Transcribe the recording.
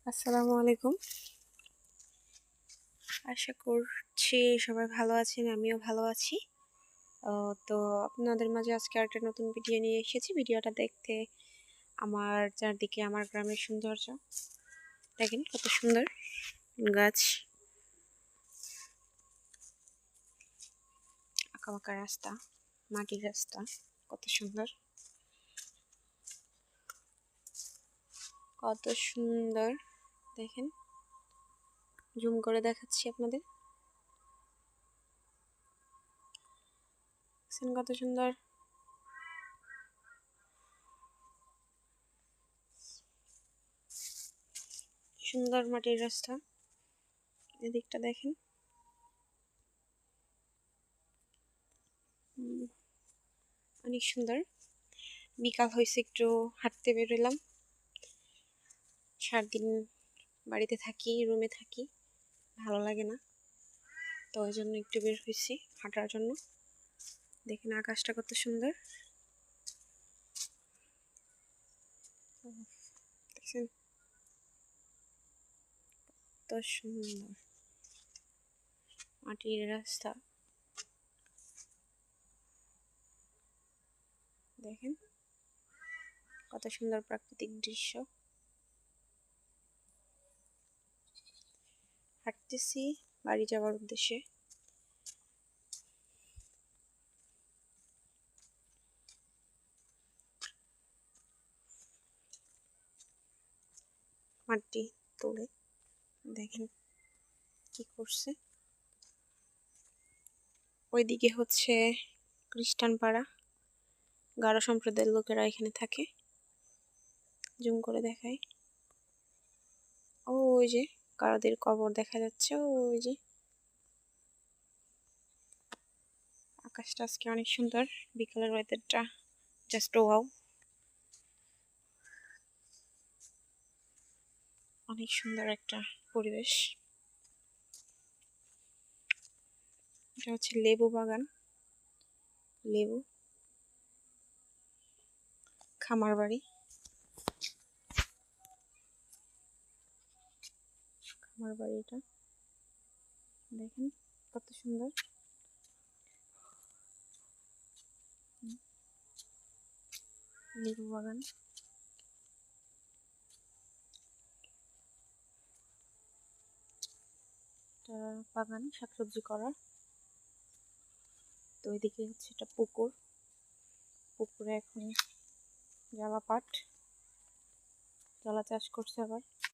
আসসালামু আলাইকুম। আশা করছি সবাই ভালো আছেন, আমিও ভালো আছি। তো আপনাদের মাঝে আজকে আরেকটা নতুন ভিডিও নিয়ে এসেছি। ভিডিওটা দেখতে আমার চারদিকে আমার গ্রামের সৌন্দর্য দেখেন, কত সুন্দর গাছ, আঁকাবাঁকা রাস্তা, মাটির রাস্তা, কত সুন্দর, কত সুন্দর দেখেন। জুম করে দেখাচ্ছি আপনাদের, কত সুন্দর। সুন্দর মাটির রাস্তা, এদিকটা দেখেন, অনেক সুন্দর। বিকাল হয়েছে, একটু হাঁটতে বেরোলাম। সারাদিন বাড়িতে থাকি, রুমে থাকি, ভালো লাগে না, তো ওই জন্য একটু বের হয়েছি হাঁটার জন্য। দেখেন আকাশটা কত সুন্দর, দেখছেন কত সুন্দর মাটির রাস্তা, দেখেন কত সুন্দর প্রাকৃতিক দৃশ্য। হাঁটতেছি বাড়ি যাওয়ার উদ্দেশ্যে। মাটি তুলে দেখেন কি করছে। ওইদিকে হচ্ছে খ্রিস্টান পাড়া, গারো সম্প্রদায়ের লোকেরা এখানে থাকে। জুম করে দেখাই, ওই যে গারোদের কবর দেখা যাচ্ছে। ওই যে আকাশটা আজকে অনেক সুন্দর, বিকালের ওয়েদারটা জাস্ট ওয়াও, অনেক সুন্দর একটা পরিবেশ। এটা হচ্ছে লেবু বাগান, লেবু খামার বাড়ি, খামার বাড়ি। এটা দেখেন কত সুন্দর, লেবু বাগান। এটা বাগান শাকসবজি করা। তো ওইদিকে হচ্ছে এটা পুকুর, পুকুরে এখন জলা পাট, জলা চাষ করছে আবার।